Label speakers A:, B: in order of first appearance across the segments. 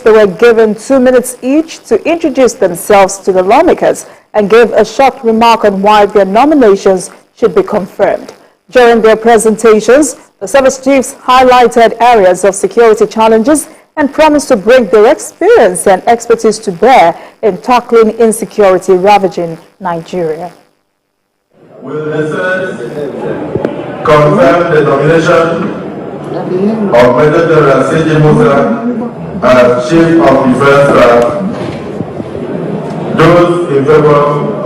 A: They were given 2 minutes each to introduce themselves to the lawmakers and gave a short remark on why their nominations should be confirmed. During their presentations, the service chiefs highlighted areas of security challenges and promised to bring their experience and expertise to bear in tackling insecurity ravaging Nigeria.
B: Will the Senate confirm the nomination of Major General C.J. Musa as Chief of Defense Staff? Those in favor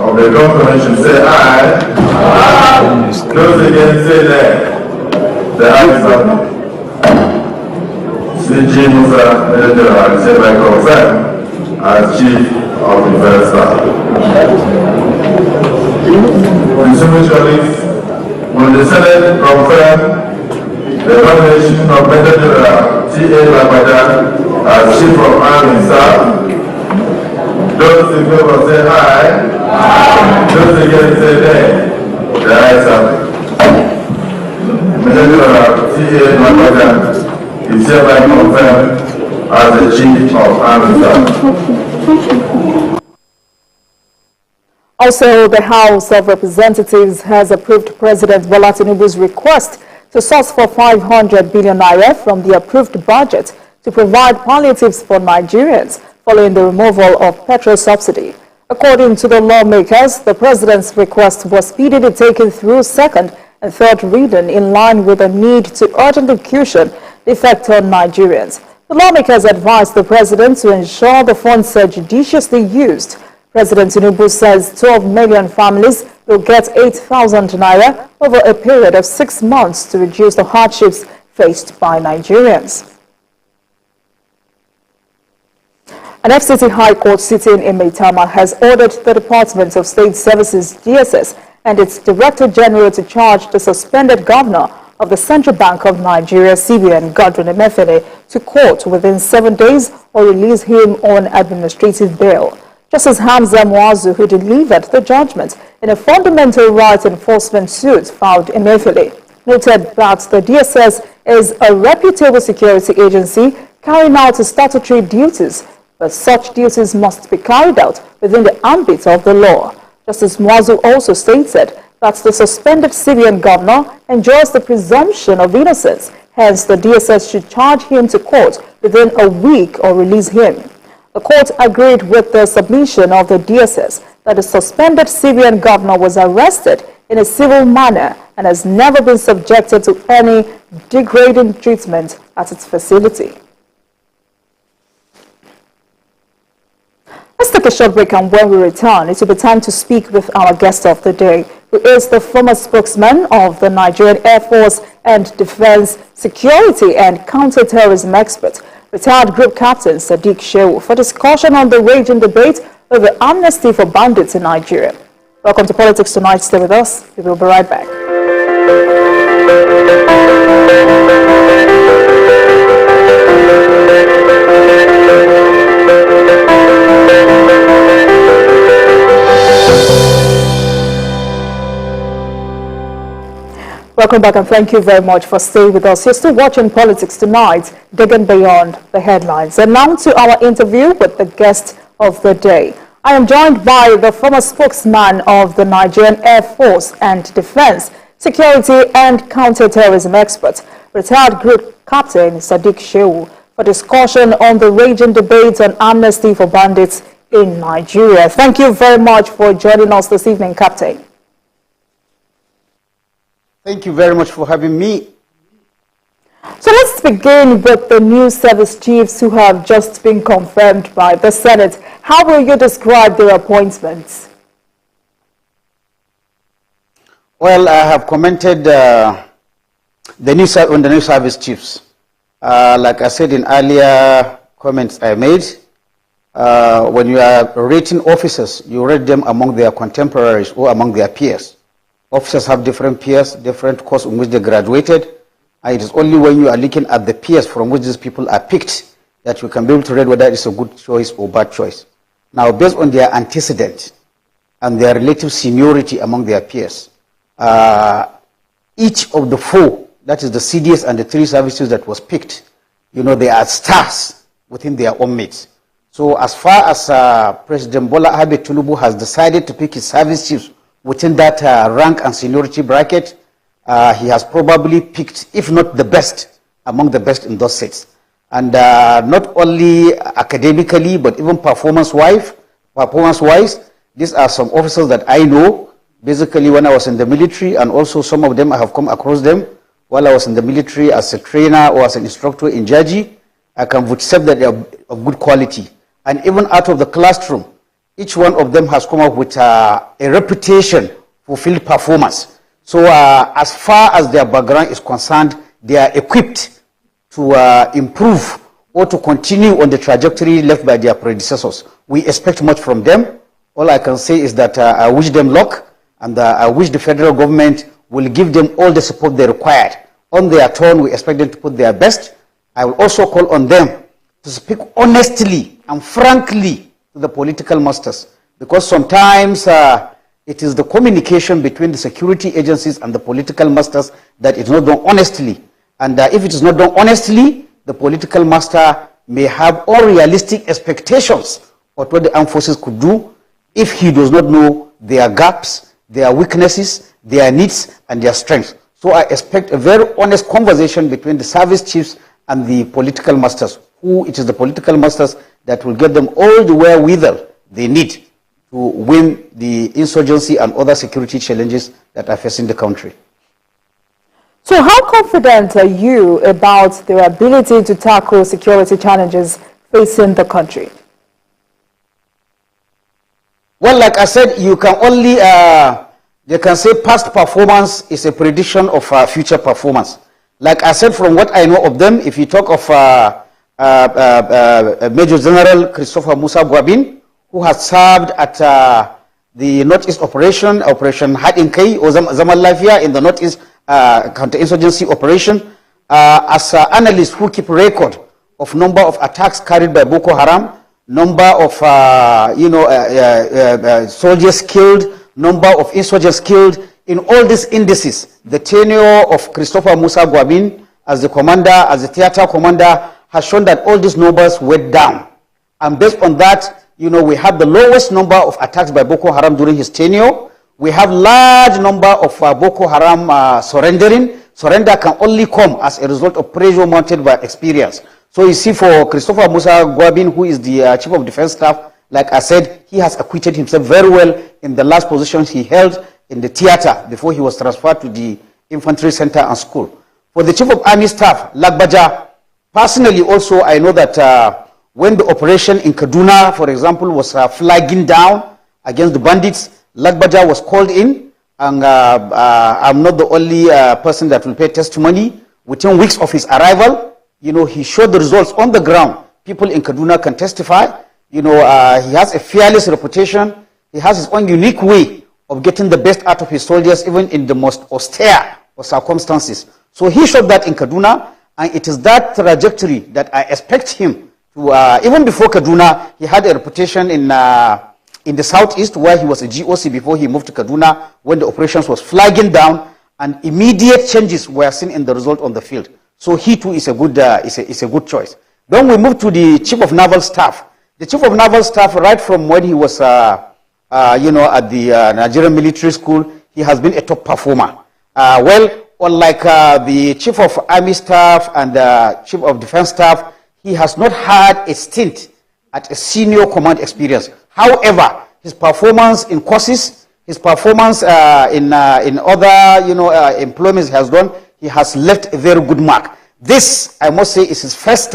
B: of the confirmation say aye. Aye. Those against say nay. The ayes have it. C.J. Musa, Major General, is hereby confirmed as Chief of Defense Staff. Distinguished colleagues, will the Senate confirm the nomination of Major General T.A. Lagbaja as Chief of Army Staff? Those in favor say aye. Aye. Those against say nay. The ayes have it. Major General T.A. Lagbaja is hereby confirmed as the Chief of Army Staff.
A: Also, the House of Representatives has approved President Bola Tinubu's request to source for 500 billion naira from the approved budget to provide palliatives for Nigerians following the removal of petrol subsidy. According to the lawmakers, the president's request was speedily taken through second and third reading in line with the need to urgently cushion the effect on Nigerians. The lawmakers advised the president to ensure the funds are judiciously used. President Tinubu says 12 million families will get 8,000 naira over a period of 6 months to reduce the hardships faced by Nigerians. An FCT High Court sitting in Maitama has ordered the Department of State Services (DSS) and its Director General to charge the suspended governor of the Central Bank of Nigeria (CBN), Godwin Emefiele, to court within 7 days or release him on administrative bail. Justice Hamza Muazu, who delivered the judgment in a fundamental rights enforcement suit filed in Emefiele, noted that the DSS is a reputable security agency carrying out statutory duties, but such duties must be carried out within the ambit of the law. Justice Muazu also stated that the suspended Syrian governor enjoys the presumption of innocence, hence the DSS should charge him to court within a week or release him. The court agreed with the submission of the DSS that the suspended Syrian governor was arrested in a civil manner and has never been subjected to any degrading treatment at its facility. Let's take a short break, and when we return, it will be time to speak with our guest of the day, who is the former spokesman of the Nigerian Air Force and Defense Security and Counterterrorism expert, retired Group Captain Sadiq Shehu, for discussion on the raging debate over amnesty for bandits in Nigeria. Welcome to Politics Tonight. Stay with us. We will be right back. Welcome back, and thank you very much for staying with us. You're still watching Politics Tonight, digging beyond the headlines. And now to our interview with the guest of the day. I am joined by the former spokesman of the Nigerian Air Force and Defense Security and Counterterrorism expert, retired Group Captain Sadiq Shehu, for discussion on the raging debate on amnesty for bandits in Nigeria. Thank you very much for joining us this evening, Captain.
C: Thank you very much for having me.
A: So let's begin with the new service chiefs who have just been confirmed by the Senate. How will you describe their appointments?
C: Well, I have commented on the new service chiefs. Like I said in earlier comments I made, when you are rating officers, you rate them among their contemporaries or among their peers. Officers have different peers, different course in which they graduated. And it is only when you are looking at the peers from which these people are picked that you can be able to rate whether it's a good choice or bad choice. Now, based on their antecedent and their relative seniority among their peers, each of the four, that is the CDS and the three services that was picked, you know, they are stars within their own mates. So as far as President Bola Ahmed Tinubu has decided to pick his service chiefs within that rank and seniority bracket, he has probably picked, if not the best, among the best in those sets. And not only academically, but even performance-wise, these are some officers that I know, basically when I was in the military, and also some of them I have come across them while I was in the military as a trainer or as an instructor in Jaji. I can accept that they are of good quality. And even out of the classroom, each one of them has come up with a reputation for field performance. So as far as their background is concerned, they are equipped to improve or to continue on the trajectory left by their predecessors. We expect much from them. All I can say is that I wish them luck, and I wish the federal government will give them all the support they required. On their turn, we expect them to put their best. I will also call on them to speak honestly and frankly to the political masters, because sometimes it is the communication between the security agencies and the political masters that is not done honestly. And if it is not done honestly, the political master may have unrealistic expectations of what the armed forces could do if he does not know their gaps, their weaknesses, their needs, and their strengths. So I expect a very honest conversation between the service chiefs and the political masters, who it is the political masters that will get them all the wherewithal they need to win the insurgency and other security challenges that are facing the country.
A: So how confident are you about their ability to tackle security challenges facing the country?
C: Well, like I said, you can only, they can say past performance is a prediction of future performance. Like I said, from what I know of them, if you talk of Major General Christopher Musa Gwabin, who has served at the Northeast Operation Hadinkai or Zaman Lafia in the Northeast counterinsurgency operation, as an analyst who keep record of number of attacks carried by Boko Haram, number of soldiers killed, number of insurgents killed. In all these indices, the tenure of Christopher Musa Gwabin as the commander, as the theater commander, has shown that all these numbers went down. And based on that, we have the lowest number of attacks by Boko Haram during his tenure. We have large number of Boko Haram surrendering. Surrender can only come as a result of pressure mounted by experience. So you see, for Christopher Musa Gwabin, who is the Chief of Defense Staff, like I said, he has acquitted himself very well in the last positions he held in the theater before he was transferred to the infantry center and school. For the Chief of Army Staff, Lagbaja, personally also I know that when the operation in Kaduna, for example, was flagging down against the bandits, Lagbaja was called in, and I'm not the only person that will pay testimony. Within weeks of his arrival, he showed the results on the ground. People in Kaduna can testify. He has a fearless reputation. He has his own unique way of getting the best out of his soldiers, even in the most austere of circumstances. So he showed that in Kaduna, and it is that trajectory that I expect him to, even before Kaduna, he had a reputation in the southeast, where he was a GOC before he moved to Kaduna, when the operations was flagging down, and immediate changes were seen in the result on the field. So he too is a good, is a good choice. Then we move to the Chief of Naval Staff. The Chief of Naval Staff, right from when he was, at the Nigerian Military School, he has been a top performer. Well, unlike the Chief of Army Staff and the Chief of Defense Staff, he has not had a stint at a senior command experience. However, his performance in courses, his performance in other employments he has done, he has left a very good mark. This, I must say, is his first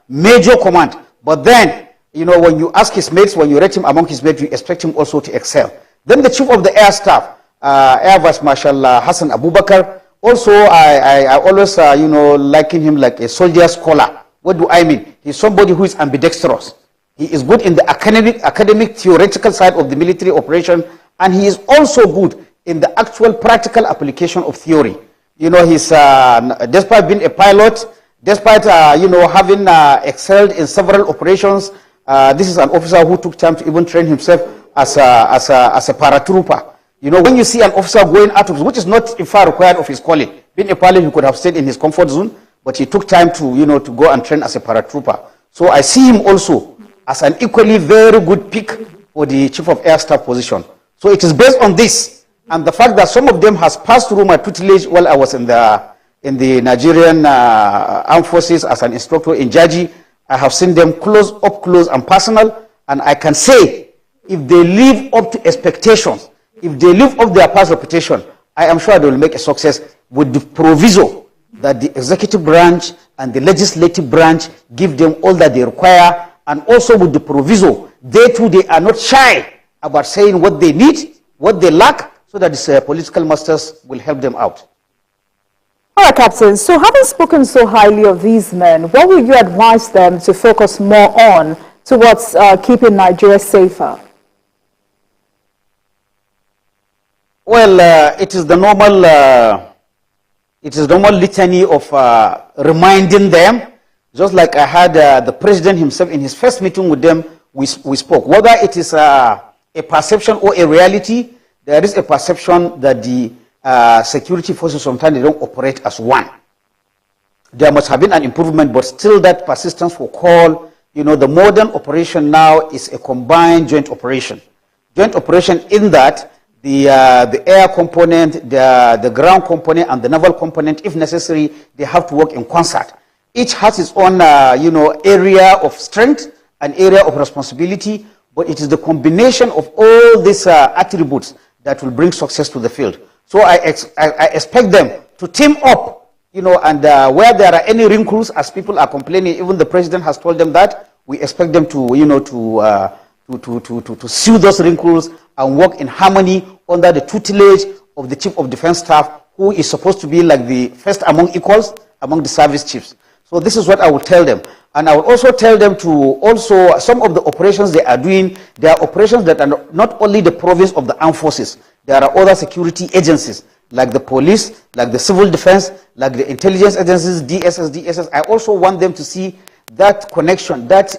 C: major command. But then, when you ask his mates, when you rate him among his mates, you expect him also to excel. Then the Chief of the Air Staff, Air Vice Marshal Hassan Abubakar, also I always liken him like a soldier scholar. What do I mean? He's somebody who is ambidextrous. He is good in the academic theoretical side of the military operation, and he is also good in the actual practical application of theory. He's despite being a pilot, despite having excelled in several operations, this is an officer who took time to even train himself as a paratrooper. When you see an officer going out of, which is not in far required of his calling, being a pilot, he could have stayed in his comfort zone, but he took time to to go and train as a paratrooper. So I see him also as an equally very good pick for the Chief of Air Staff position. So it is based on this and the fact that some of them has passed through my tutelage while I was in the Nigerian Armed Forces as an instructor in Jaji. I have seen them up close and personal, and I can say if they live up to expectations, if they live up their past reputation, I am sure they will make a success with the proviso that the executive branch and the legislative branch give them all that they require, and also with the proviso they too they are not shy about saying what they need, what they lack, so that the political masters will help them out.
A: All right, Captain. So having spoken so highly of these men, what will you advise them to focus more on towards keeping Nigeria safer?
C: Well, it is the normal litany of reminding them. Just like I had the president himself in his first meeting with them, we spoke. Whether it is a perception or a reality, there is a perception that the security forces sometimes they don't operate as one. There must have been an improvement, but still that persistence for call. You know, the modern operation now is a combined joint operation. Joint operation in that the air component, the ground component, and the naval component, if necessary, they have to work in concert. Each has its own, area of strength and area of responsibility, but it is the combination of all these attributes that will bring success to the field. So I expect them to team up, and where there are any wrinkles, as people are complaining, even the president has told them that, we expect them to, to sew those wrinkles and work in harmony under the tutelage of the Chief of Defense Staff, who is supposed to be like the first among equals among the service chiefs. So this is what I will tell them. And I will also tell them to also, some of the operations they are doing, they are operations that are not only the province of the armed forces. There are other security agencies, like the police, like the civil defense, like the intelligence agencies, DSS. I also want them to see that connection, that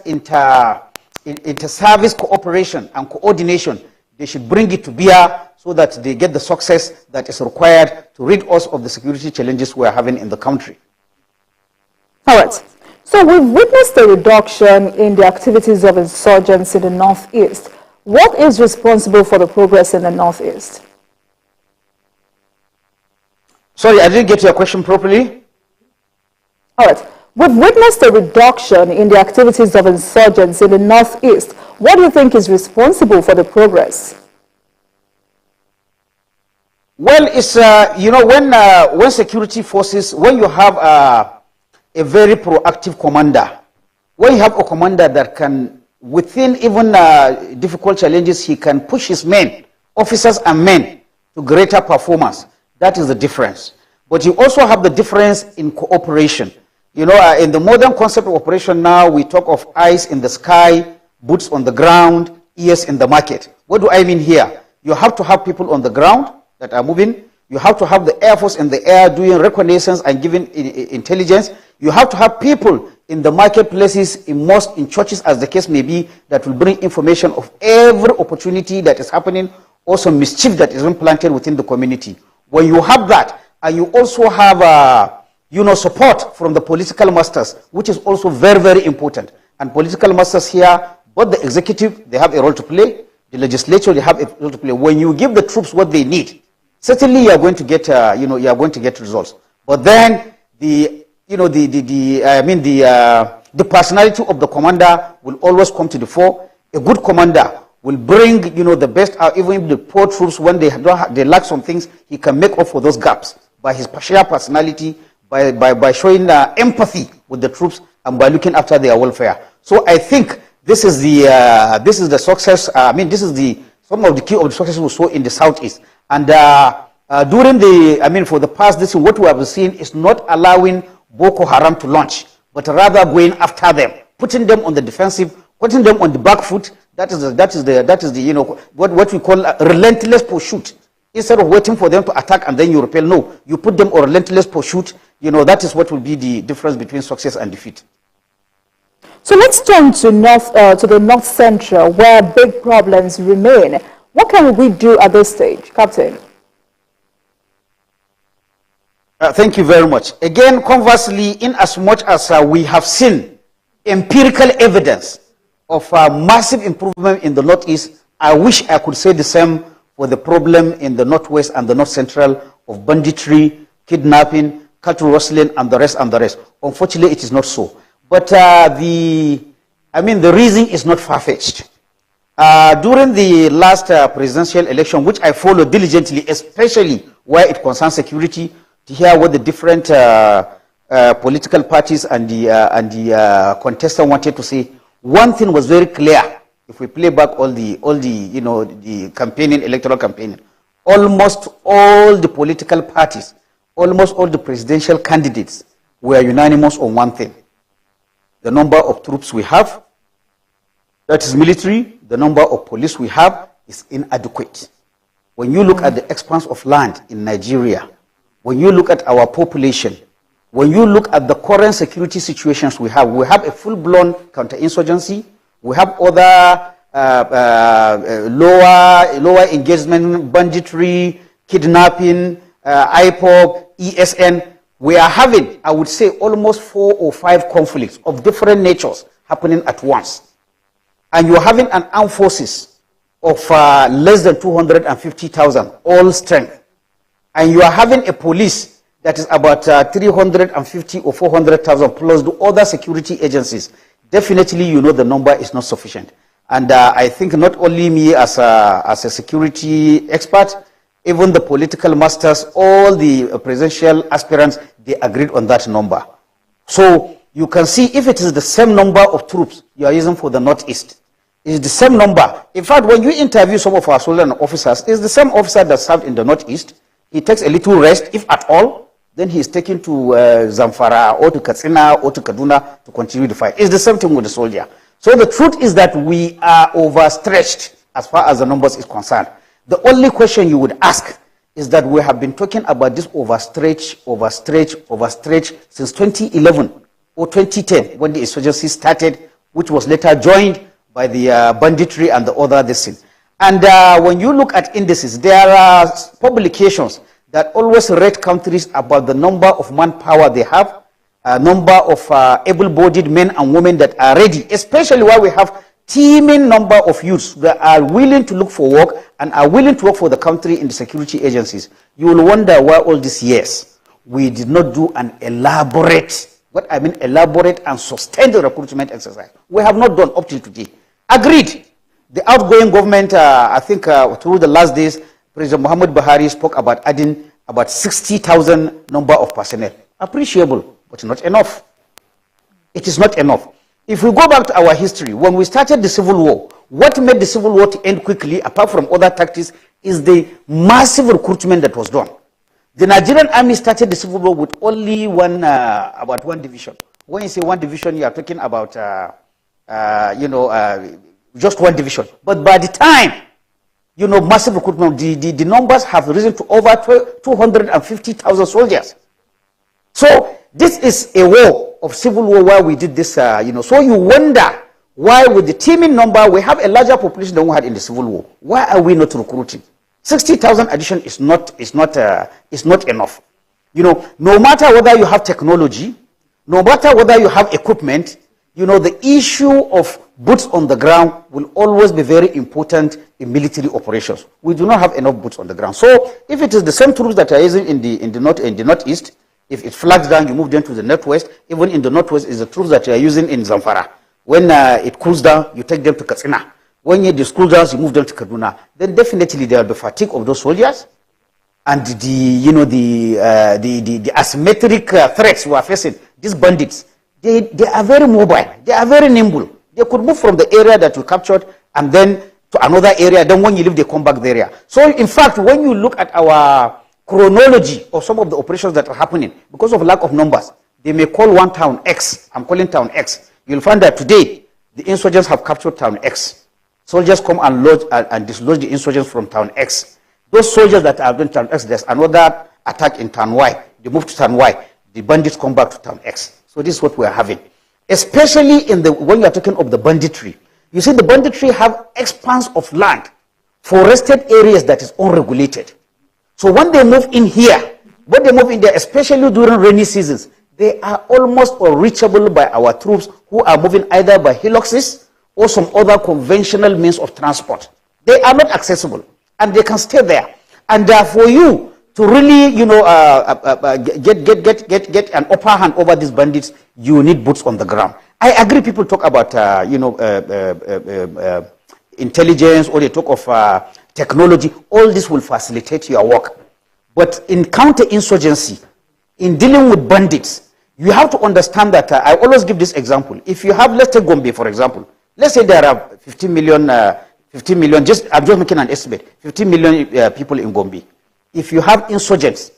C: inter-service cooperation and coordination. They should bring it to bear so that they get the success that is required to rid us of the security challenges we are having in the country.
A: All right. So we've witnessed a reduction in the activities of insurgents in the Northeast. What is responsible for the progress in the Northeast?
C: Sorry, I didn't get your question properly.
A: All right. We've witnessed a reduction in the activities of insurgents in the Northeast. What do you think is responsible for the progress?
C: Well, it's, when security forces, when you have a very proactive commander, when you have a commander that can, within even difficult challenges, he can push his men, officers and men, to greater performance. That is the difference. But you also have the difference in cooperation. In the modern concept of operation now, we talk of eyes in the sky, boots on the ground, ears in the market. What do I mean here? You have to have people on the ground that are moving. You have to have the Air Force in the air doing reconnaissance and giving intelligence. You have to have people in the marketplaces, in mosques, in churches, as the case may be, that will bring information of every opportunity that is happening, or some mischief that is implanted within the community. When you have that, and you also have support from the political masters, which is also very, very important. And political masters here, both the executive, they have a role to play. The legislature, they have a role to play. When you give the troops what they need, certainly you are going to get, you are going to get results. But then the personality of the commander will always come to the fore. A good commander will bring, the best out. Even if the poor troops, when they lack some things, he can make up for those gaps by his sheer personality, by showing empathy with the troops and by looking after their welfare. So I think this is the success. This is some of the key of the success we saw in the Southeast. And for the past, what we have seen is not allowing Boko Haram to launch, but rather going after them, putting them on the defensive, putting them on the back foot. That is what we call a relentless pursuit. Instead of waiting for them to attack and then you repel, no, you put them on relentless pursuit. That is what will be the difference between success and defeat.
A: So let's turn to the North Central, where big problems remain. What can we do at this stage, Captain?
C: Thank you very much. Again, conversely, in as much as we have seen empirical evidence of massive improvement in the Northeast. I wish I could say the same for the problem in the Northwest and the North Central of banditry, kidnapping, cattle rustling, and the rest and the rest. Unfortunately, it is not so. But the reason is not far-fetched. During the last presidential election, which I followed diligently, especially where it concerns security, to hear what the different political parties and the contestants wanted to say, one thing was very clear. If we play back all the the campaigning, electoral campaigning, almost all the political parties, almost all the presidential candidates were unanimous on one thing: the number of troops we have, that is military, the number of police we have is inadequate. When you look at the expanse of land in Nigeria, when you look at our population, when you look at the current security situations we have a full-blown counterinsurgency, we have other lower engagement, banditry, kidnapping, IPOB, ESN. We are having, I would say, almost 4 or 5 conflicts of different natures happening at once. And you're having an armed forces of less than 250,000, all strength. And you are having a police that is about 350 or 400,000 plus the other security agencies. Definitely, the number is not sufficient. And I think not only me as a security expert, even the political masters, all the presidential aspirants, they agreed on that number. So you can see if it is the same number of troops you are using for the Northeast, it's the same number. In fact, when you interview some of our soldiers and officers, it's the same officer that served in the Northeast. He takes a little rest, if at all, then he is taken to Zamfara or to Katsina or to Kaduna to continue the fight. It's the same thing with the soldier. So the truth is that we are overstretched as far as the numbers is concerned. The only question you would ask is that we have been talking about this overstretch since 2011 or 2010 when the insurgency started, which was later joined by the banditry and the other things. And when you look at indices, there are publications that always rate countries about the number of manpower they have, number of able-bodied men and women that are ready, especially where we have teeming number of youths that are willing to look for work and are willing to work for the country in the security agencies. You will wonder why all these years we did not do an elaborate and sustained recruitment exercise. We have not done up till today. Agreed. The outgoing government, I think through the last days, President Muhammad Buhari spoke about adding about 60,000 number of personnel. Appreciable, but not enough. It is not enough. If we go back to our history, when we started the Civil War, what made the Civil War to end quickly, apart from other tactics, is the massive recruitment that was done. The Nigerian army started the Civil War with only about one division. When you say one division, you are talking about, just one division. But by the time, massive recruitment, the numbers have risen to over 250,000 soldiers. So this is a war of civil war where we did this, so you wonder why with the teeming number, we have a larger population than we had in the Civil War. Why are we not recruiting? 60,000 addition is not enough. No matter whether you have technology, no matter whether you have equipment, the issue of boots on the ground will always be very important in military operations. We do not have enough boots on the ground. So if it is the same troops that are using in the Northeast, if it flags down, you move them to the Northwest. Even in the Northwest is the troops that you are using in Zamfara. When it cools down, you take them to Katsina. When it cools down, you move them to Kaduna. Then definitely there will be fatigue of those soldiers. And the asymmetric threats we are facing, these bandits, they are very mobile. They are very nimble. They could move from the area that you captured and then to another area. Then when you leave, they come back the area. So in fact, when you look at our chronology of some of the operations that are happening, because of lack of numbers, they may call one town X. I'm calling town X. You'll find that today, the insurgents have captured town X. Soldiers come and lodge and dislodge the insurgents from town X. Those soldiers that are in town X, there's another attack in town Y. They move to town Y. The bandits come back to town X. So this is what we are having. Especially when you're talking of the banditry. You see, the banditry have expanse of land, forested areas that is unregulated. So when they move in here, when they move in there, especially during rainy seasons, They are almost unreachable by our troops who are moving either by helices or some other conventional means of transport. They are not accessible, and they can stay there. And for you to really, get an upper hand over these bandits, you need boots on the ground. I agree. People talk about, intelligence, or they talk of technology. All this will facilitate your work. But in counterinsurgency, in dealing with bandits, you have to understand that, I always give this example. If you have, let's take Gombe, for example. Let's say there are 15 million, I'm just making an estimate, 15 million people in Gombe. If you have insurgents,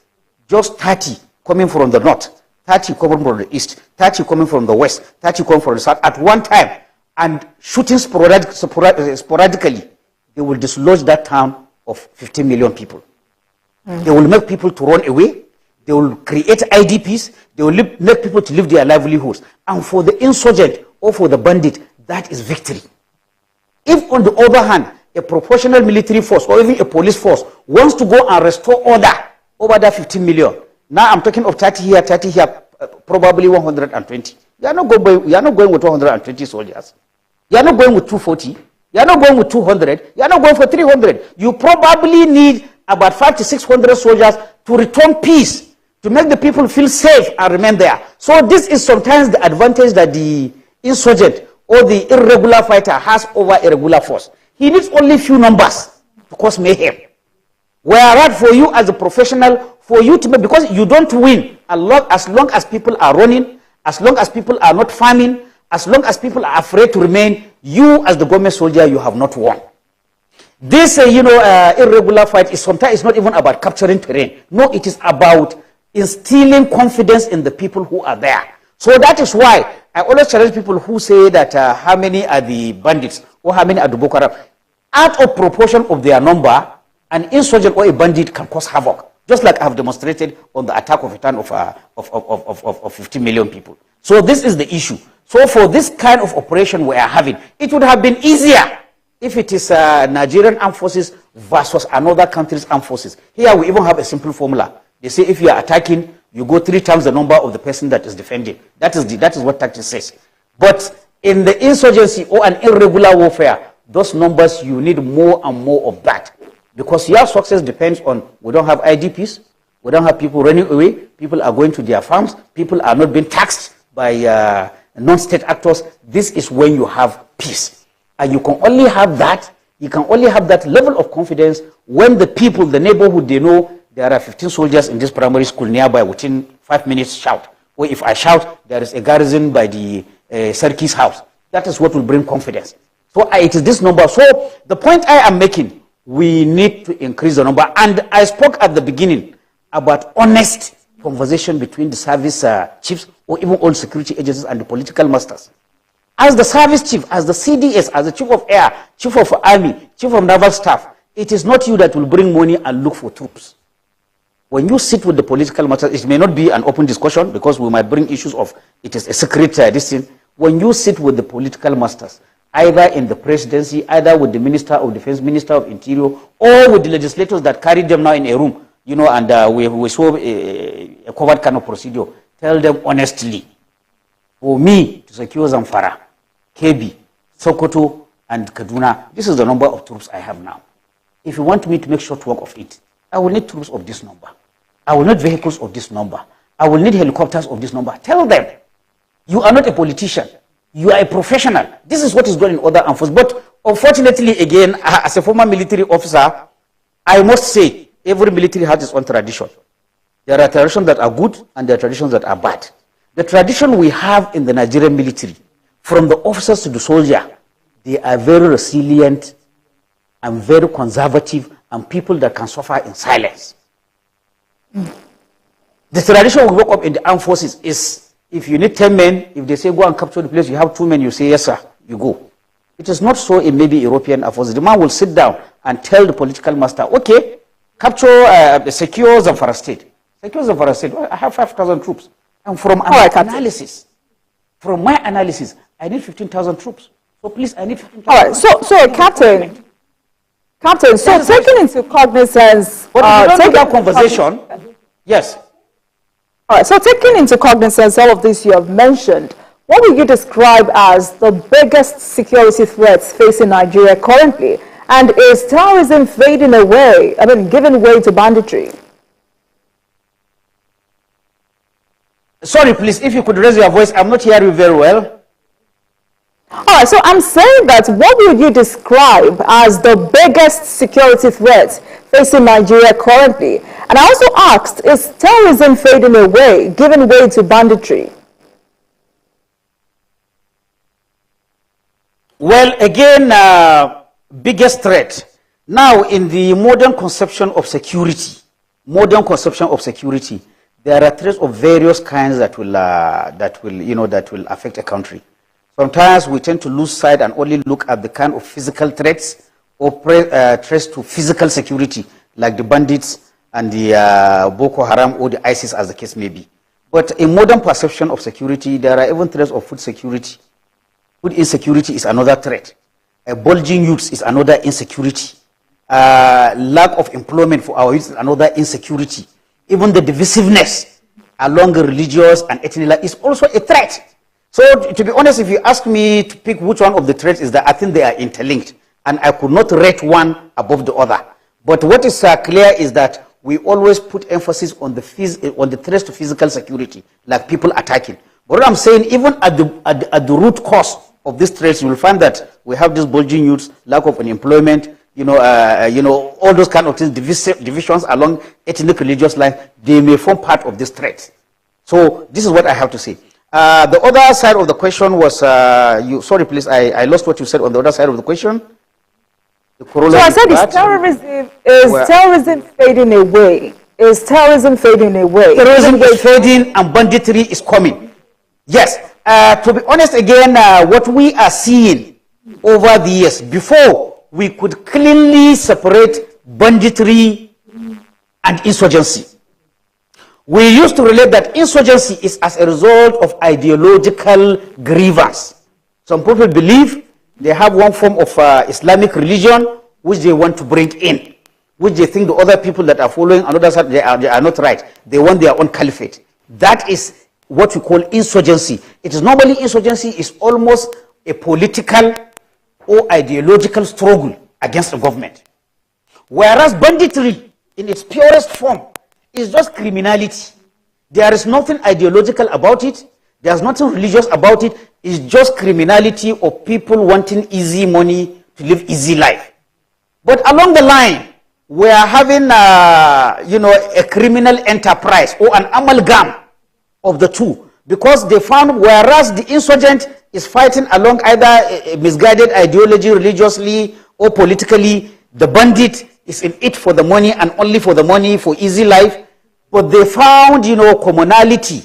C: just 30 coming from the north, 30 coming from the east, 30 coming from the west, 30 coming from the south at one time, and shooting sporadically, they will dislodge that town of 15 million people. They will make people to run away. They will create IDPs. They will make people to live their livelihoods. And for the insurgent or for the bandit, that is victory. If, on the other hand, a proportional military force or even a police force wants to go and restore order over that 15 million, now I'm talking of 30 here, probably 120. You are not going with 220 soldiers. You are not going with 240. You are not going with 200. You are not going for 300. You probably need about 500 to 600 soldiers to return peace, to make the people feel safe and remain there. So this is sometimes the advantage that the insurgent or the irregular fighter has over a regular force. He needs only few numbers to cause mayhem. Whereas for you as a professional, for you to make, because you don't win as long as people are running, as long as people are not farming, as long as people are afraid to remain, you as the government soldier, you have not won. This, irregular fight is sometimes not even about capturing terrain. No, it is about instilling confidence in the people who are there. So that is why I always challenge people who say that how many are the bandits or how many are the Boko Haram. Out of proportion of their number, an insurgent or a bandit can cause havoc, just like I have demonstrated on the attack of a town of 50 million people. So this is the issue. So for this kind of operation we are having, it would have been easier if it is Nigerian armed forces versus another country's armed forces. Here we even have a simple formula. They say if you are attacking, you go 3 times the number of the person that is defending. That is what tactics says. But in the insurgency or an irregular warfare, those numbers, you need more and more of that. Because your success depends on, we don't have IDPs, we don't have people running away, people are going to their farms, people are not being taxed by non-state actors. This is when you have peace. And you can only have that, level of confidence when the people, the neighborhood, they know there are 15 soldiers in this primary school nearby, within 5 minutes shout. Or if I shout, there is a garrison by the Sarki's house. That is what will bring confidence. So it is this number. So the point I am making, we need to increase the number. And I spoke at the beginning about honest conversation between the service chiefs or even all security agencies and the political masters. As the service chief, as the CDS, as the chief of air, chief of army, chief of naval staff, it is not you that will bring money and look for troops. When you sit with the political masters, it may not be an open discussion because we might bring issues of it is a secret this thing. When you sit with the political masters, either in the presidency, either with the Minister of Defense, Minister of Interior, or with the legislators that carry them now in a room, and we saw a covered kind of procedure, tell them honestly, for me to secure Zamfara, Kebbi, Sokoto, and Kaduna, this is the number of troops I have now. If you want me to make short work of it, I will need troops of this number. I will need vehicles of this number. I will need helicopters of this number. Tell them, you are not a politician. You are a professional. This is what is going in other armed forces. But unfortunately, again, as a former military officer, I must say, every military has its own tradition. There are traditions that are good and there are traditions that are bad. The tradition we have in the Nigerian military, from the officers to the soldier, they are very resilient and very conservative and people that can suffer in silence. The tradition we work up in the armed forces is, if you need 10 men, if they say go and capture the place, you have 2 men, you say yes sir, you go. It is not so in maybe European armed forces. The man will sit down and tell the political master, okay, capture, secure Zamfara State. Secure Zamfara State, I have 5,000 troops. And from my analysis, I need 15,000 troops. So please, I need 15,000.
A: All right, so Captain, so taking into cognizance...
C: But if you don't have that conversation, yes.
A: All right, so taking into cognizance all of this you have mentioned, what would you describe as the biggest security threats facing Nigeria currently? And is terrorism fading away, giving way to banditry?
C: Sorry, please, if you could raise your voice, I'm not hearing you very well.
A: All right, so I'm saying that what would you describe as the biggest security threat facing Nigeria currently? And I also asked, is terrorism fading away, giving way to banditry?
C: Well, again, biggest threat. Now, in the modern conception of security, there are threats of various kinds that will affect a country. Sometimes we tend to lose sight and only look at the kind of physical threats or threats to physical security, like the bandits and the Boko Haram or the ISIS, as the case may be. But in modern perception of security, there are even threats of food security. Food insecurity is another threat. Bulging youths is another insecurity. Lack of employment for our youth is another insecurity. Even the divisiveness along religious and ethnic lines is also a threat. So, to be honest, if you ask me to pick which one of the threats is that, I think they are interlinked, and I could not rate one above the other. But what is clear is that we always put emphasis on the threats to physical security, like people attacking. But what I'm saying, even at the root cause of these threats, you will find that we have these bulging youths, lack of unemployment, all those kind of things, divisions along ethnic religious lines. They may form part of this threat. So this is what I have to say. The other side of the question was, sorry please, I lost what you said on the other side of the question.
A: So I said, is terrorism fading away? Is terrorism fading away?
C: Terrorism is fading and banditry is coming. Yes. To be honest, again, what we are seeing over the years, before we could cleanly separate banditry and insurgency. We used to relate that insurgency is as a result of ideological grievance. Some people believe they have one form of Islamic religion which they want to bring in, which they think the other people that are following on the other side, they are not right. They want their own caliphate. That is what we call insurgency. It is normally, insurgency is almost a political or ideological struggle against the government. Whereas banditry, in its purest form, is just criminality. There is nothing ideological about it. There's nothing religious about it. It's just criminality of people wanting easy money to live easy life. But along the line, we are having, a criminal enterprise or an amalgam of the two, because they found, whereas the insurgent is fighting along either a misguided ideology religiously or politically, the bandit is in it for the money and only for the money, for easy life. But they found, commonality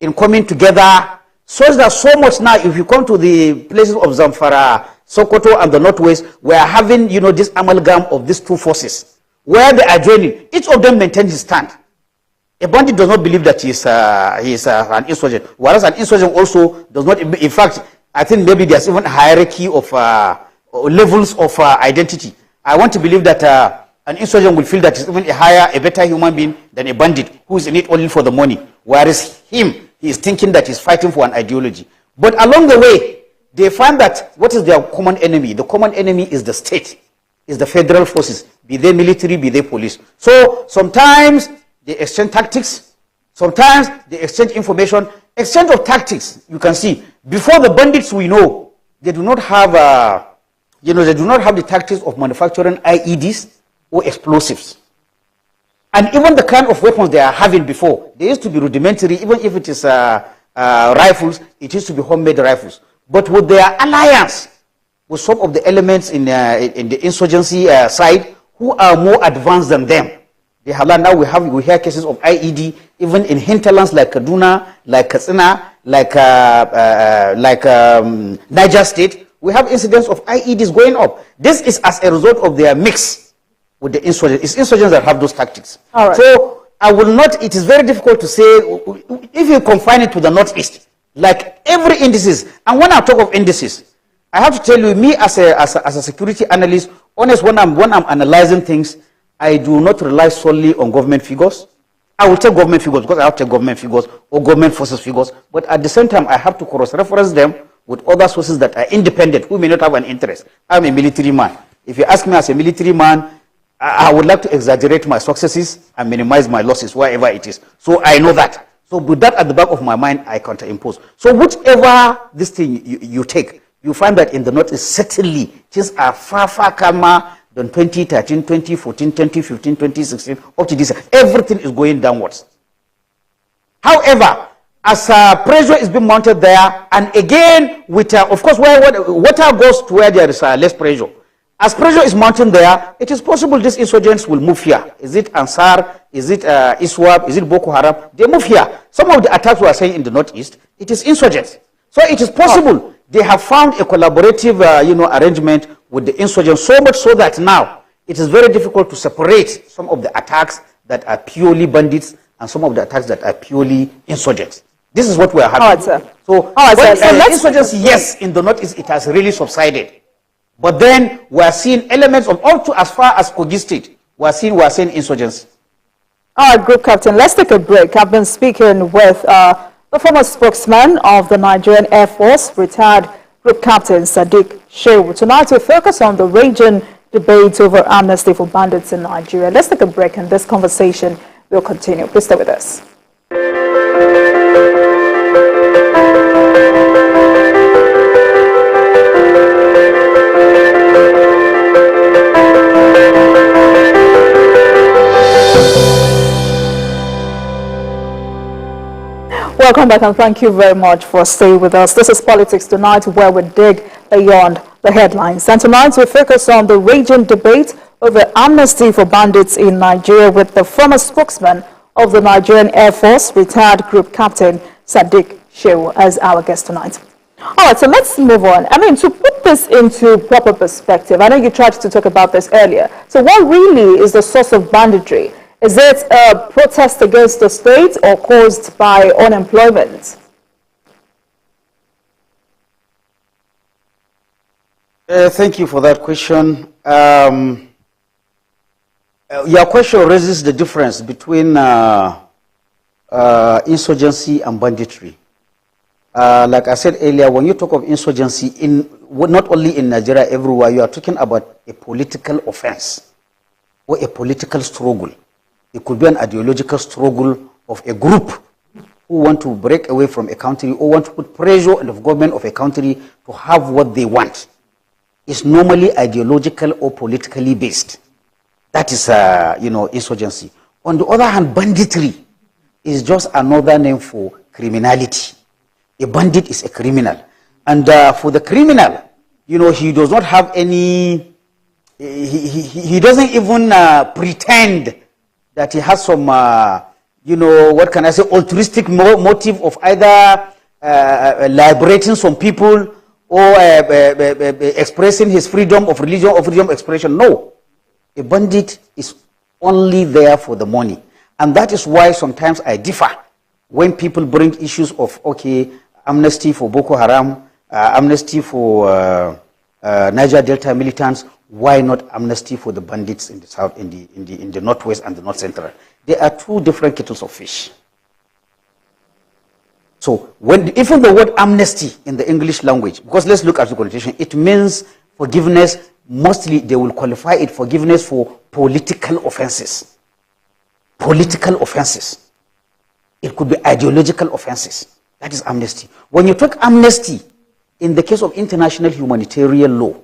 C: in coming together, such that so much now, if you come to the places of Zamfara, Sokoto and the Northwest, we are having, this amalgam of these two forces, where they are joining. Each of them maintains his stand. A bandit does not believe that he is an insurgent, whereas an insurgent also does not. In fact, I think maybe there's even a hierarchy of levels of identity. I want to believe that an insurgent will feel that he's even a better human being than a bandit who is in it only for the money, whereas he is thinking that he's fighting for an ideology. But along the way, they find that what is their common enemy? The common enemy is the state, is the federal forces, be they military, be they police. So sometimes they exchange tactics, sometimes they exchange information. Exchange of tactics, you can see, before the bandits we know, they do not have, they do not have the tactics of manufacturing IEDs or explosives. And even the kind of weapons they are having before, they used to be rudimentary. Even if it is rifles, it used to be homemade rifles. But with their alliance with some of the elements in the insurgency side, who are more advanced than them, they have now we hear cases of IED even in hinterlands like Kaduna, like Katsina, like Niger State. We have incidents of IEDs going up. This is as a result of their mix with the insurgents. It's insurgents that have those tactics.
A: All right.
C: So I will not, it is very difficult to say, if you confine it to the Northeast, like every indices, and when I talk of indices, I have to tell you, me as a security analyst, honest, when I'm analyzing things, I do not rely solely on government figures. I will take government figures because I have to take government figures or government forces figures, but at the same time, I have to cross-reference them with other sources that are independent, who may not have an interest. I'm a military man. If you ask me as a military man, I would like to exaggerate my successes and minimize my losses, wherever it is. So I know that. So with that at the back of my mind, I counterimpose. So whichever this thing you take, you find that in the Northeast, certainly, things are far, far calmer than 2013, 2014, 2015, 2016, up to this. Everything is going downwards. However, as pressure is being mounted there, and again, with, of course, where water goes to where there is less pressure. As pressure is mounting there, it is possible these insurgents will move here. Is it Ansar? Is it ISWAP? Is it Boko Haram? They move here. Some of the attacks we are saying in the Northeast, it is insurgents. So it is possible they have found a collaborative arrangement with the insurgents, so much so that now it is very difficult to separate some of the attacks that are purely bandits and some of the attacks that are purely insurgents. This is what we are having.
A: All right, sir.
C: So, insurgents, yes, in the Northeast, it has really subsided. But then we are seeing elements of all to as far as Kogi State. We are seeing insurgents.
A: All right, Group Captain, let's take a break. I've been speaking with the former spokesman of the Nigerian Air Force, retired Group Captain Sadiq Shehu. Tonight we focus on the raging debate over amnesty for bandits in Nigeria. Let's take a break and this conversation will continue. Please stay with us. Welcome back and thank you very much for staying with us. This is Politics Tonight, where we dig beyond the headlines. And tonight we focus on the raging debate over amnesty for bandits in Nigeria with the former spokesman of the Nigerian Air Force, retired Group Captain Sadiq Shehu, as our guest tonight. All right, so let's move on. I mean, to put this into proper perspective, I know you tried to talk about this earlier. So what really is the source of banditry? Is it a protest against the state or caused by unemployment?
C: Thank you for that question. Your question raises the difference between insurgency and banditry. Like I said earlier, when you talk of insurgency, not only in Nigeria, everywhere, you are talking about a political offense or a political struggle. It could be an ideological struggle of a group who want to break away from a country or want to put pressure on the government of a country to have what they want. It's normally ideological or politically based. That is, insurgency. On the other hand, banditry is just another name for criminality. A bandit is a criminal. And for the criminal, he does not have any, he doesn't even pretend that he has some, what can I say, altruistic motive of either liberating some people or expressing his freedom of religion or freedom of expression. No. A bandit is only there for the money. And that is why sometimes I differ when people bring issues of, okay, amnesty for Boko Haram, amnesty for Niger Delta militants. Why not amnesty for the bandits in the south, in the northwest and the north central? They are two different kettles of fish. So even the word amnesty in the English language, because let's look at the connotation, it means forgiveness. Mostly they will qualify it forgiveness for political offenses. Political offenses. It could be ideological offenses. That is amnesty. When you talk amnesty in the case of international humanitarian law,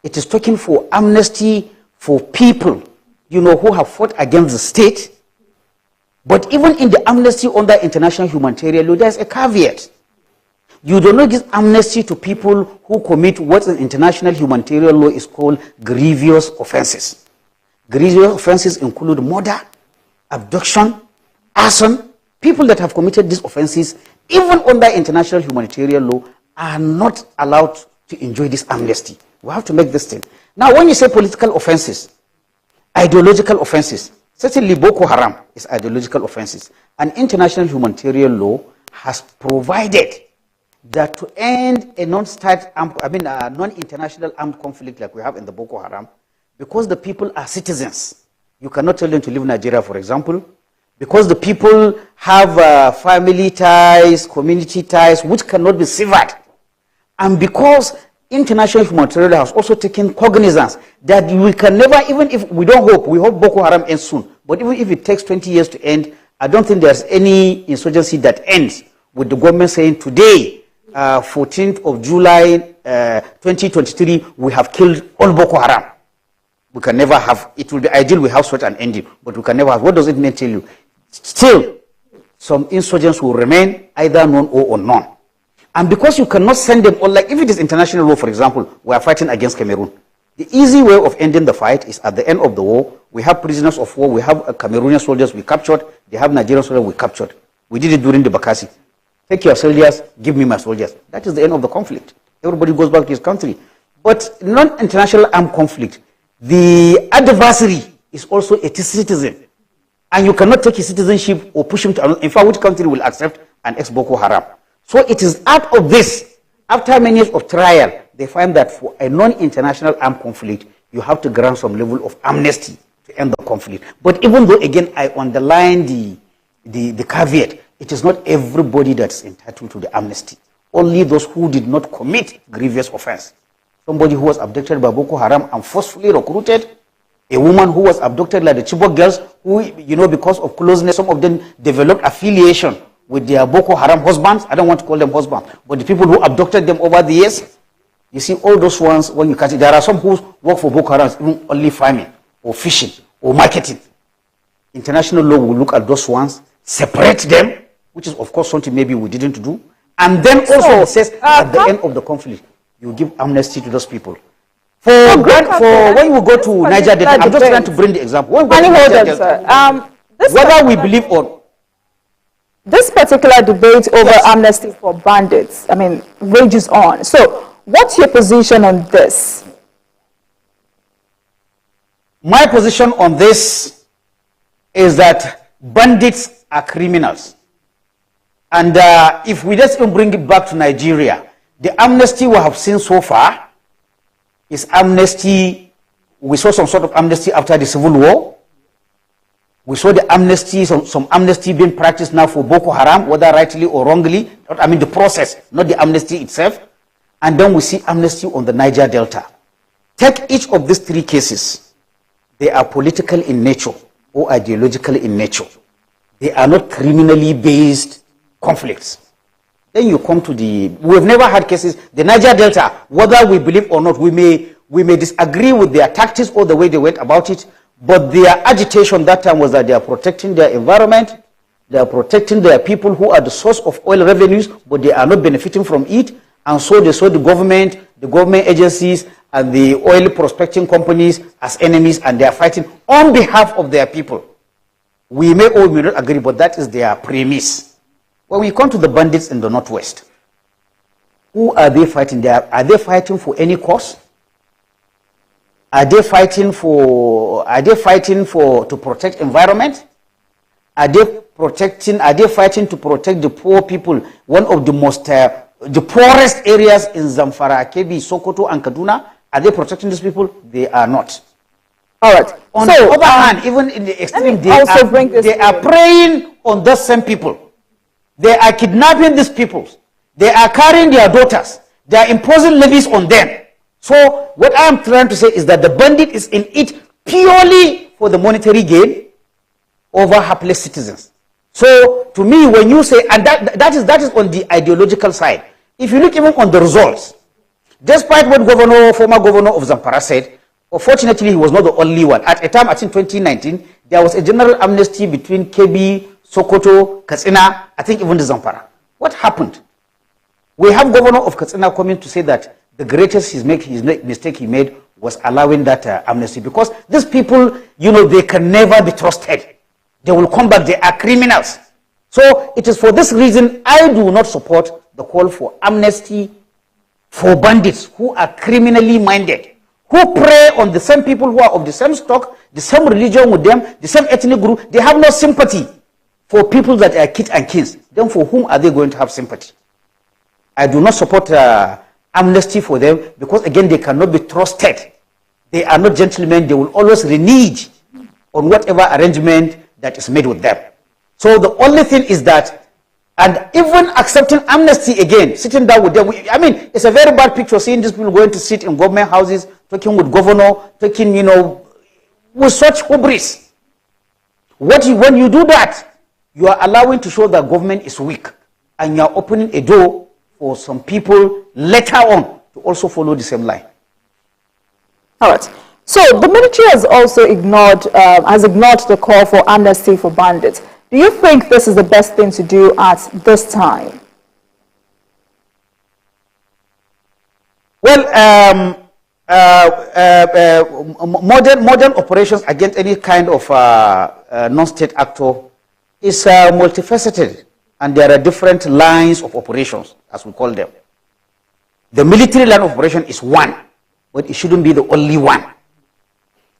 C: it is talking for amnesty for people, who have fought against the state. But even in the amnesty under international humanitarian law, there's a caveat. You do not give amnesty to people who commit what in international humanitarian law is called grievous offenses. Grievous offenses include murder, abduction, arson. People that have committed these offenses, even under international humanitarian law, are not allowed to enjoy this amnesty. We have to make this thing. Now, when you say political offenses, ideological offenses, certainly Boko Haram is ideological offenses. And international humanitarian law has provided that to end a non-international armed conflict like we have in the Boko Haram, because the people are citizens, you cannot tell them to leave Nigeria, for example. because the people have family ties, community ties, which cannot be severed. And because international humanitarian law has also taken cognizance that we can never, even if we don't hope, we hope Boko Haram ends soon, but even if it takes 20 years to end, I don't think there's any insurgency that ends with the government saying today, 14th of July 2023, we have killed all Boko Haram. We can never have, it will be ideal we have such an ending, but we can never have. What does it mean tell you? Still, some insurgents will remain either known or unknown. And because you cannot send them all, like if it is international law, for example, we are fighting against Cameroon. The easy way of ending the fight is at the end of the war, we have prisoners of war, we have Cameroonian soldiers we captured, they have Nigerian soldiers we captured. We did it during the Bakassi. Take your soldiers, give me my soldiers. That is the end of the conflict. Everybody goes back to his country. But non-international armed conflict, the adversary is also a citizen. And you cannot take his citizenship or push him to another. In fact, which country will accept an ex-Boko Haram? So it is out of this, after many years of trial, they find that for a non-international armed conflict, you have to grant some level of amnesty to end the conflict. But even though, again, I underline the caveat, it is not everybody that's entitled to the amnesty. Only those who did not commit grievous offense. Somebody who was abducted by Boko Haram and forcefully recruited, a woman who was abducted like the Chibok girls, who, you know, because of closeness, some of them developed affiliation with their Boko Haram husbands. I don't want to call them husbands, but the people who abducted them over the years. You see, all those ones, when you catch it, there are some who work for Boko Haram, even only farming or fishing or marketing. International law will look at those ones, separate them, which is, of course, something maybe we didn't do. And then also it says at the end of the conflict, you give amnesty to those people. When you go to Niger Delta, I'm just trying to bring the example. Whether we believe or
A: this particular debate over amnesty for bandits, I mean, rages on. So, what's your position on this?
C: My position on this is that bandits are criminals. And if we just bring it back to Nigeria, the amnesty we have seen so far is amnesty. We saw some sort of amnesty after the Civil War. We saw the amnesty, some amnesty being practiced now for Boko Haram, whether rightly or wrongly. I mean the process, not the amnesty itself. And then we see amnesty on the Niger Delta. Take each of these three cases. They are political in nature or ideological in nature. They are not criminally based conflicts. Then you come to we've never had cases, the Niger Delta, whether we believe or not, we may disagree with their tactics or the way they went about it, but their agitation that time was that they are protecting their environment, they are protecting their people who are the source of oil revenues, but they are not benefiting from it, and so they saw the government agencies, and the oil prospecting companies as enemies, and they are fighting on behalf of their people. We may or may not agree, but that is their premise. When we come to the bandits in the Northwest, who are they fighting? Are they fighting for any cause? Are they fighting to protect environment? Are they fighting to protect the poor people? One of the most, the poorest areas in Zamfara, Kebbi, Sokoto, and Kaduna. Are they protecting these people? They are not.
A: All right.
C: On the other hand, even in the extreme, they are preying on those same people. They are kidnapping these people. They are carrying their daughters. They are imposing levies on them. So what I am trying to say is that the bandit is in it purely for the monetary gain over hapless citizens. So to me, when you say, and that is on the ideological side. If you look even on the results, despite what former governor of Zamfara said, unfortunately he was not the only one. At a time, I think 2019, there was a general amnesty between Kebbi, Sokoto, Katsina, I think even the Zamfara. What happened? We have governor of Katsina coming to say that the greatest mistake he made was allowing that amnesty, because these people, you know, they can never be trusted. They will come back, they are criminals. So it is for this reason I do not support the call for amnesty for bandits who are criminally minded, who prey on the same people who are of the same stock, the same religion with them, the same ethnic group. They have no sympathy for people that are kith and kins. Then for whom are they going to have sympathy? I do not support amnesty for them, because again, they cannot be trusted. They are not gentlemen. They will always renege on whatever arrangement that is made with them. So the only thing is that, and even accepting amnesty again, sitting down with them, I mean, it's a very bad picture seeing these people going to sit in government houses, talking with governor, talking, with such hubris. When you do that, you are allowing to show that government is weak, and you are opening a door for some people later on to also follow the same line.
A: All right. So the military has also ignored the call for amnesty for bandits. Do you think this is the best thing to do at this time?
C: Well, modern operations against any kind of non-state actor is multifaceted, and there are different lines of operations, as we call them. The military line of operation is one, but it shouldn't be the only one.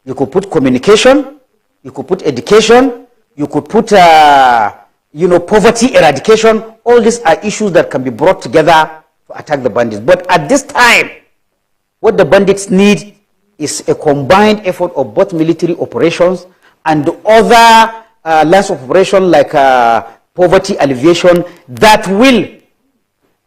C: You could put communication, you could put education, you could put, poverty eradication. All these are issues that can be brought together to attack the bandits. But at this time, what the bandits need is a combined effort of both military operations and the other lines of operation like poverty alleviation that will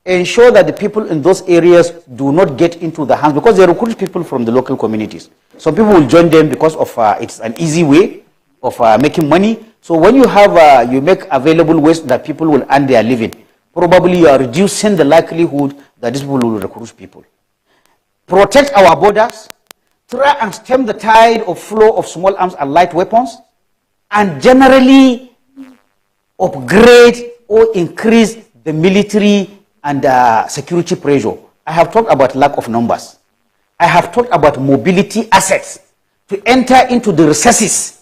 C: ensure that the people in those areas do not get into the hands, because they recruit people from the local communities. Some people will join them because of it's an easy way of making money. So when you have you make available ways that people will earn their living, probably you are reducing the likelihood that these people will recruit people. Protect our borders, try and stem the tide of flow of small arms and light weapons, and generally upgrade or increase the military and security pressure. I have talked about lack of numbers. I have talked about mobility assets to enter into the recesses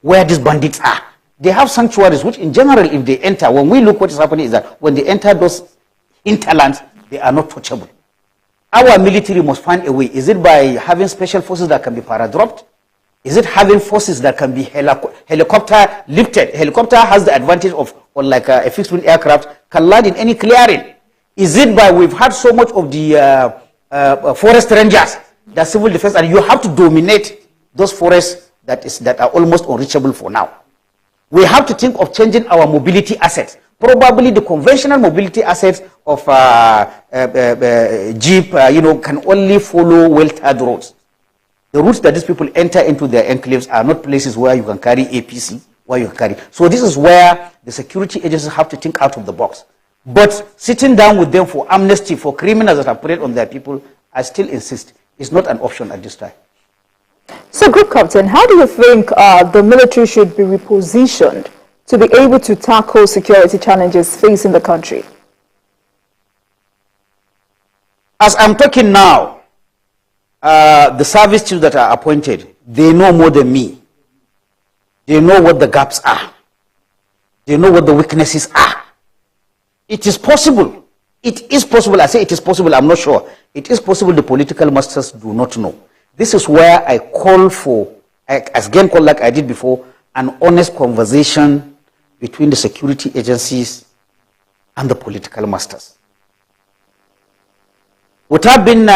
C: where these bandits are. They have sanctuaries, which in general, if they enter, when we look what is happening is that when they enter those hinterlands, they are not touchable. Our military must find a way. Is it by having special forces that can be paradropped? Is it having forces that can be helicopter lifted? Helicopter has the advantage of, like a fixed wing aircraft, can land in any clearing. Is it by, we've had so much of the forest rangers, the civil defense, and you have to dominate those forests that are almost unreachable for now. We have to think of changing our mobility assets. Probably the conventional mobility assets of jeep, can only follow well-tarred roads. The routes that these people enter into their enclaves are not places where you can carry APC, where you can carry. So this is where the security agencies have to think out of the box. But sitting down with them for amnesty for criminals that have preyed on their people, I still insist, is not an option at this time.
A: So, Group Captain, how do you think the military should be repositioned to be able to tackle security challenges facing the country?
C: As I'm talking now, the service chiefs that are appointed, they know more than me. They know what the gaps are. They know what the weaknesses are. It is possible. It is possible. I say it is possible. I'm not sure. It is possible the political masters do not know. This is where I call for, again, like I did before, an honest conversation between the security agencies and the political masters. Without being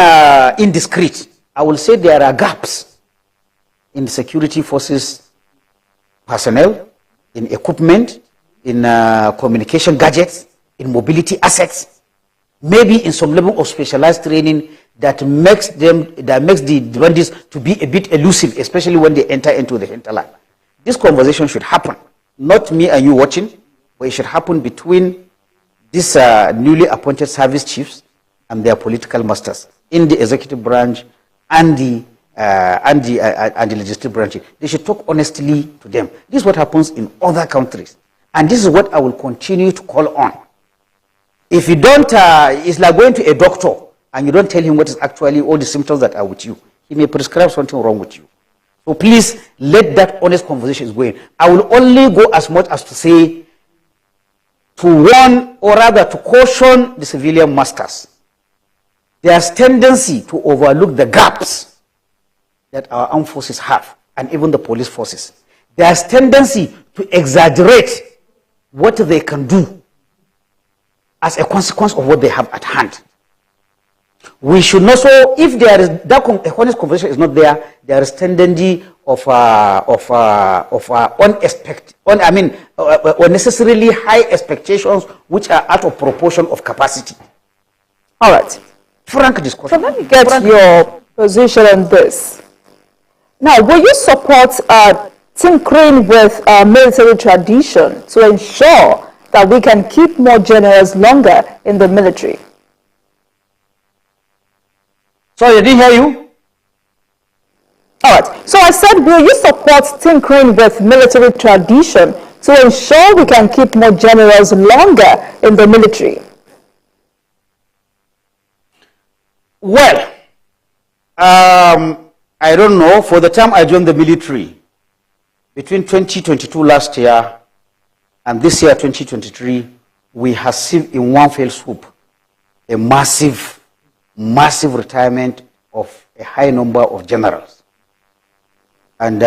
C: indiscreet, I will say there are gaps in the security forces personnel, in equipment, in communication gadgets, in mobility assets, maybe in some level of specialized training that makes the bandits to be a bit elusive, especially when they enter into the hinterland. This conversation should happen, not me and you watching, but it should happen between these newly appointed service chiefs and their political masters in the executive branch and the legislative branch. They should talk honestly to them. This is what happens in other countries, and this is what I will continue to call on. If you don't, it's like going to a doctor and you don't tell him what is actually all the symptoms that are with you. He may prescribe something wrong with you. So please let that honest conversation go in. I will only go as much as to say, to warn, or rather to caution the civilian masters. There's tendency to overlook the gaps that our armed forces have, and even the police forces. There's tendency to exaggerate what they can do as a consequence of what they have at hand. we should not. So if there is that honest conversation is not there, there is tendency of unnecessarily high expectations which are out of proportion of capacity.
A: All right.
C: Frank discussion.
A: So let me get your position on this. Now, will you support tinkering with military tradition to ensure that we can keep more generals longer in the military?
C: Sorry, I didn't hear you.
A: All right. So I said, will you support tinkering with military tradition to ensure we can keep more generals longer in the military?
C: Well, I don't know. For the time I joined the military, between 2022 last year and this year, 2023, we have seen in one fell swoop a massive retirement of a high number of generals. And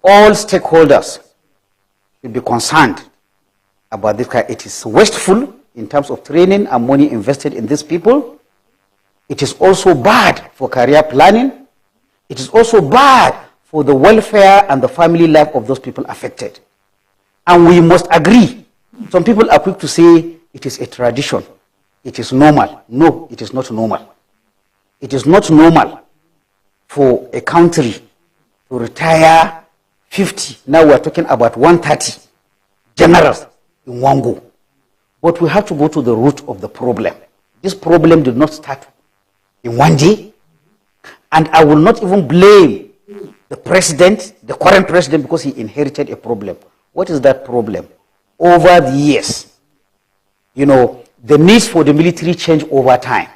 C: all stakeholders should be concerned about this. It is wasteful in terms of training and money invested in these people. It is also bad for career planning. It is also bad for the welfare and the family life of those people affected. And we must agree. Some people are quick to say it is a tradition. It is normal. No, it is not normal. It is not normal for a country to retire 50. Now we are talking about 130 generals in one go. But we have to go to the root of the problem. This problem did not start in one day. And I will not even blame the president, the current president, because he inherited a problem. What is that problem? Over the years, the needs for the military change over time.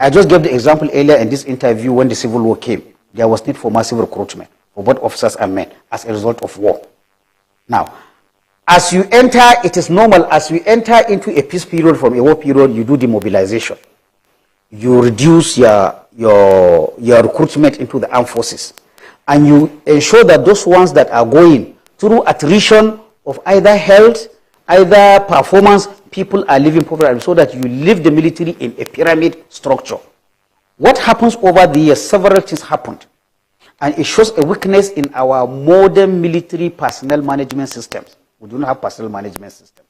C: I just gave the example earlier in this interview when the Civil War came. There was need for massive recruitment for both officers and men as a result of war. Now, as you enter, it is normal, as you enter into a peace period from a war period, you do demobilization. You reduce your recruitment into the armed forces. And you ensure that those ones that are going through attrition of either health, either performance, people are living properly, so that you leave the military in a pyramid structure. What happens over the years? Several things happened. And it shows a weakness in our modern military personnel management systems. We do not have personnel management systems.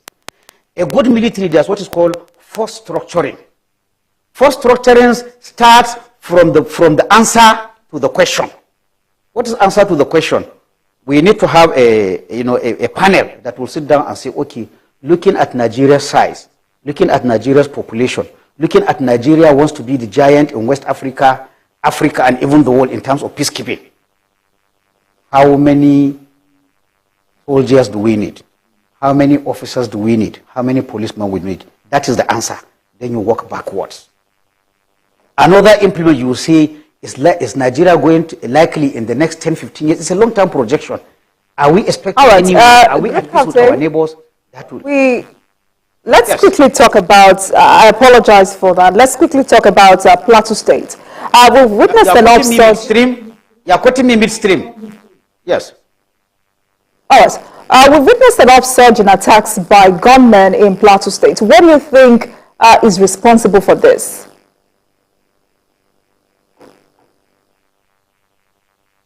C: A good military does what is called force structuring. Force structuring starts from the answer to the question. What is answer to the question? We need to have a panel that will sit down and say, okay, looking at Nigeria's size, looking at Nigeria's population, looking at Nigeria wants to be the giant in West Africa, Africa, and even the world in terms of peacekeeping. How many soldiers do we need? How many officers do we need? How many policemen we need? That is the answer. Then you work backwards. Another implement you will say is Nigeria going to likely in the next 10, 15 years? It's a long-term projection. Are we expecting are we at peace with our neighbors? That will...
A: Let's quickly talk about, I apologize for that. Let's quickly talk about Plateau State. We've witnessed an upsurge.
C: You're quoting me midstream. Yes.
A: All right. We've witnessed an upsurge in attacks by gunmen in Plateau State. What do you think is responsible for this?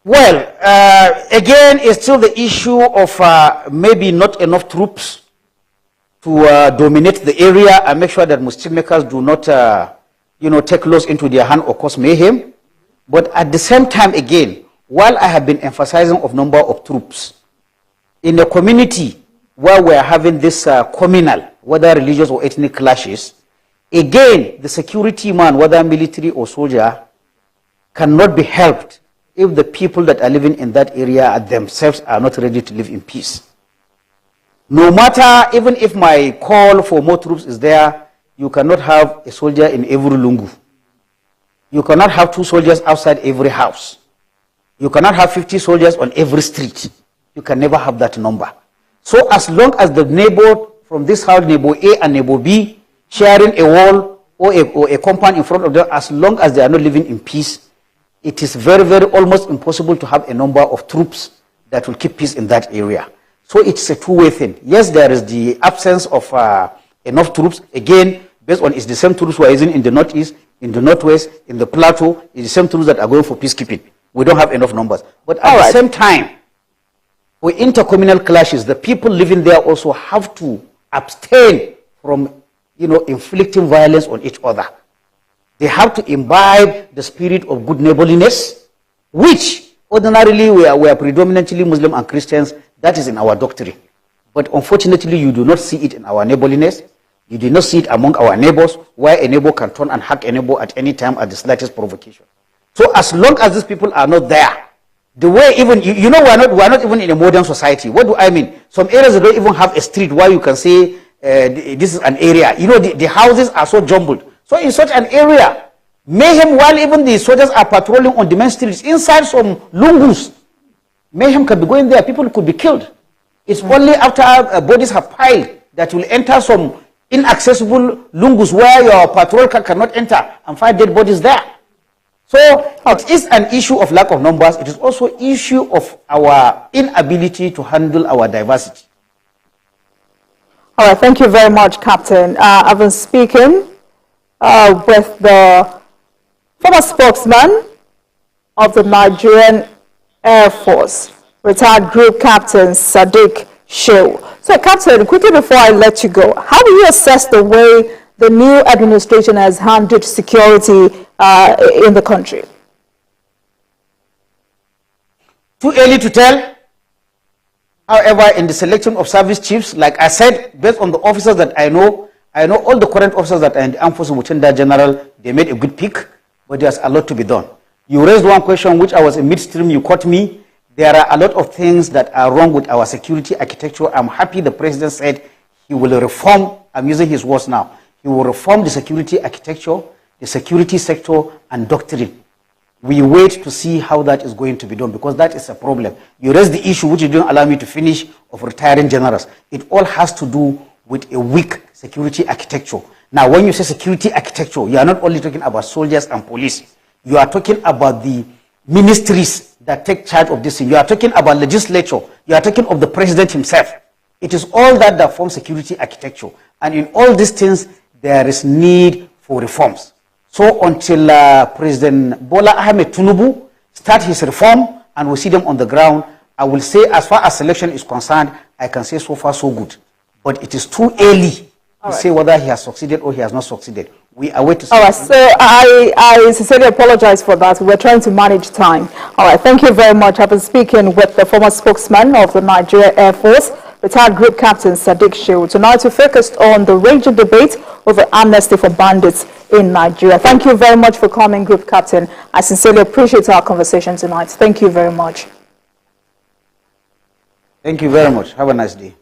C: Well, again, it's still the issue of maybe not enough troops to dominate the area and make sure that mischief makers do not, take laws into their hand or cause mayhem. But at the same time, again, while I have been emphasizing of number of troops, in a community where we are having this communal, whether religious or ethnic clashes, again, the security man, whether military or soldier, cannot be helped if the people that are living in that area themselves are not ready to live in peace. No matter, even if my call for more troops is there, you cannot have a soldier in every lungu. You cannot have 2 soldiers outside every house. You cannot have 50 soldiers on every street. You can never have that number. So as long as the neighbor from this house, neighbor A and neighbor B, sharing a wall or a compound in front of them, as long as they are not living in peace, it is very, very almost impossible to have a number of troops that will keep peace in that area. So it's a two-way thing. Yes, there is the absence of enough troops. Again, based on it's the same troops who are using in the northeast, in the northwest, in the plateau, it's the same troops that are going for peacekeeping. We don't have enough numbers. But at the same time, for intercommunal clashes, the people living there also have to abstain from, inflicting violence on each other. They have to imbibe the spirit of good neighborliness, which ordinarily we are predominantly Muslim and Christians. That is in our doctrine. But unfortunately, you do not see it in our neighborliness. You do not see it among our neighbors, where a neighbor can turn and hack a neighbor at any time at the slightest provocation. So as long as these people are not there, the way even, we're not even in a modern society. What do I mean? Some areas don't even have a street where you can say, this is an area. The houses are so jumbled. So in such an area, mayhem, while even the soldiers are patrolling on the main streets, inside some lungus, mayhem can be going there. People could be killed. It's only after bodies have piled that will enter some inaccessible lungus where your patrol car cannot enter and find dead bodies there. So it is an issue of lack of numbers. It is also an issue of our inability to handle our diversity.
A: All right, thank you very much, Captain. I've been speaking with the former spokesman of the Nigerian Air Force, retired Group Captain Sadiq Shehu. So, Captain, quickly before I let you go, how do you assess the way the new administration has handled security in the country?
C: Too early to tell. However, in the selection of service chiefs, like I said, based on the officers that I know all the current officers that are in the Armed Forces within that general, they made a good pick, but there's a lot to be done. You raised one question, which I was in midstream, you caught me. There are a lot of things that are wrong with our security architecture. I'm happy the president said he will reform, I'm using his words now, he will reform the security architecture, the security sector, and doctrine. We wait to see how that is going to be done, because that is a problem. You raised the issue, which you didn't allow me to finish, of retiring generals. It all has to do with a weak security architecture. Now, when you say security architecture, you are not only talking about soldiers and police. You are talking about the ministries that take charge of this thing. You are talking about legislature. You are talking of the president himself. It is all that forms security architecture. And in all these things, there is need for reforms. So until President Bola Ahmed Tinubu start his reform and we see them on the ground, I will say, as far as selection is concerned, I can say so far so good. But it is too early to say whether he has succeeded or he has not succeeded. We are waiting to see.
A: All right, so I sincerely apologize for that. We're trying to manage time. All right, thank you very much. I've been speaking with the former spokesman of the Nigeria Air Force, retired Group Captain Sadiq Shehu. Tonight we focused on the raging debate over amnesty for bandits in Nigeria. Thank you very much for coming, Group Captain. I sincerely appreciate our conversation tonight. Thank you very much.
C: Thank you very much. Have a nice day.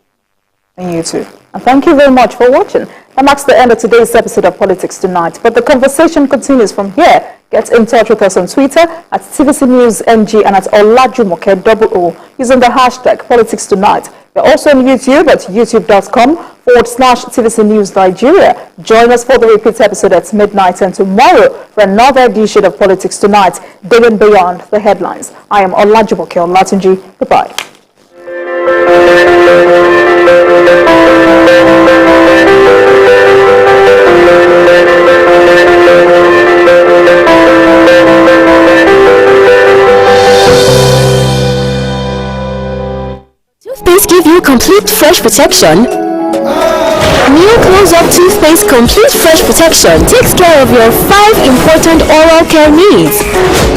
A: And you too. And thank you very much for watching. That marks the end of today's episode of Politics Tonight. But the conversation continues from here. Get in touch with us on Twitter at TVC News NG and at Olajumoke using the hashtag Politics Tonight. We're also on YouTube at youtube.com/TVC News Nigeria. Join us for the repeat episode at midnight and tomorrow for another edition of Politics Tonight, digging beyond the headlines. I am Olajumoke Olatunji. Goodbye.
D: Toothpaste give you complete fresh protection. New Close-Up Toothpaste Complete Fresh Protection takes care of your 5 important oral care needs.